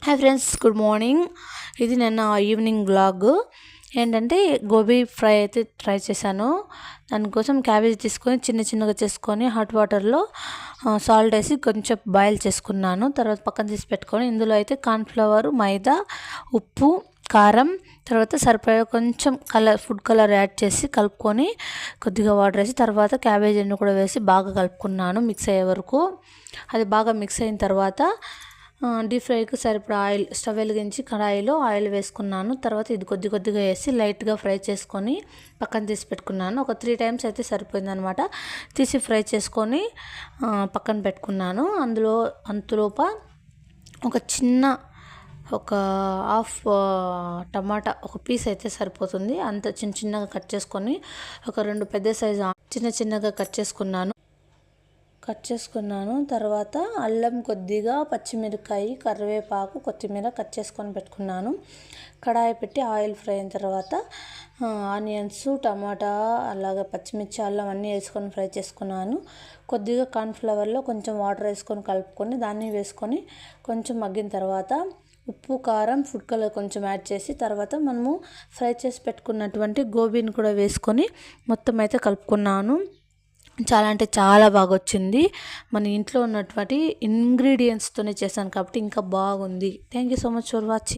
Hi friends, good morning. ఇది నిన్న evening blog. ఏంటంటే గోబీ ఫ్రై అయితే ట్రై చేశాను. దానికోసం క్యాబేజ్ తీసుకొని చిన్నగా చేసుకొని హాట్ వాటర్లో సాల్ట్ వేసి కొంచెం బాయిల్ చేసుకున్నాను. తర్వాత పక్కన తీసి పెట్టుకొని ఇందులో అయితే కార్న్ఫ్లవర్, మైదా, ఉప్పు, కారం, తర్వాత సరిపోయే కొంచెం ఫుడ్ కలర్ యాడ్ చేసి కలుపుకొని కొద్దిగా వాటర్ వేసి తర్వాత క్యాబేజీని కూడా వేసి బాగా కలుపుకున్నాను మిక్స్ అయ్యే వరకు. అది బాగా మిక్స్ అయిన తర్వాత డీప్ ఫ్రైకి సరిపడా ఆయిల్ స్టవ్ వెలిగించి కడాయిలో ఆయిల్ వేసుకున్నాను. తర్వాత ఇది కొద్దిగా వేసి లైట్గా ఫ్రై చేసుకొని పక్కన తీసి పెట్టుకున్నాను. ఒక 3 టైమ్స్ అయితే సరిపోయిందనమాట. తీసి ఫ్రై చేసుకొని పక్కన పెట్టుకున్నాను. అంతలోప ఒక హాఫ్ టమాటా ఒక పీస్ అయితే సరిపోతుంది. అంత చిన్నగా కట్ చేసుకొని ఒక 2 పెద్ద సైజు చిన్నగా కట్ చేసుకున్నాను. తర్వాత అల్లం కొద్దిగా, పచ్చిమిరపకాయ, కరివేపాకు, కొత్తిమీర కట్ చేసుకొని పెట్టుకున్నాను. కడాయి పెట్టి ఆయిల్ ఫ్రై అయిన తర్వాత ఆనియన్స్, టమాటా, అలాగే పచ్చిమిర్చి, అల్లం అన్నీ వేసుకొని ఫ్రై చేసుకున్నాను. కొద్దిగా కార్న్ఫ్లవర్లో కొంచెం వాటర్ వేసుకొని కలుపుకొని దాన్ని వేసుకొని కొంచెం మగ్గిన తర్వాత ఉప్పు, కారం, ఫుడ్ కలర్ కొంచెం యాడ్ చేసి తర్వాత మనము ఫ్రై చేసి పెట్టుకున్నటువంటి గోబీని కూడా వేసుకొని మొత్తం అయితే కలుపుకున్నాను. చాలా బాగా వచ్చింది. మన ఇంట్లో ఉన్నటువంటి ఇంగ్రీడియంట్స్తోనే చేశాను కాబట్టి ఇంకా బాగుంది. Thank you so much for watching.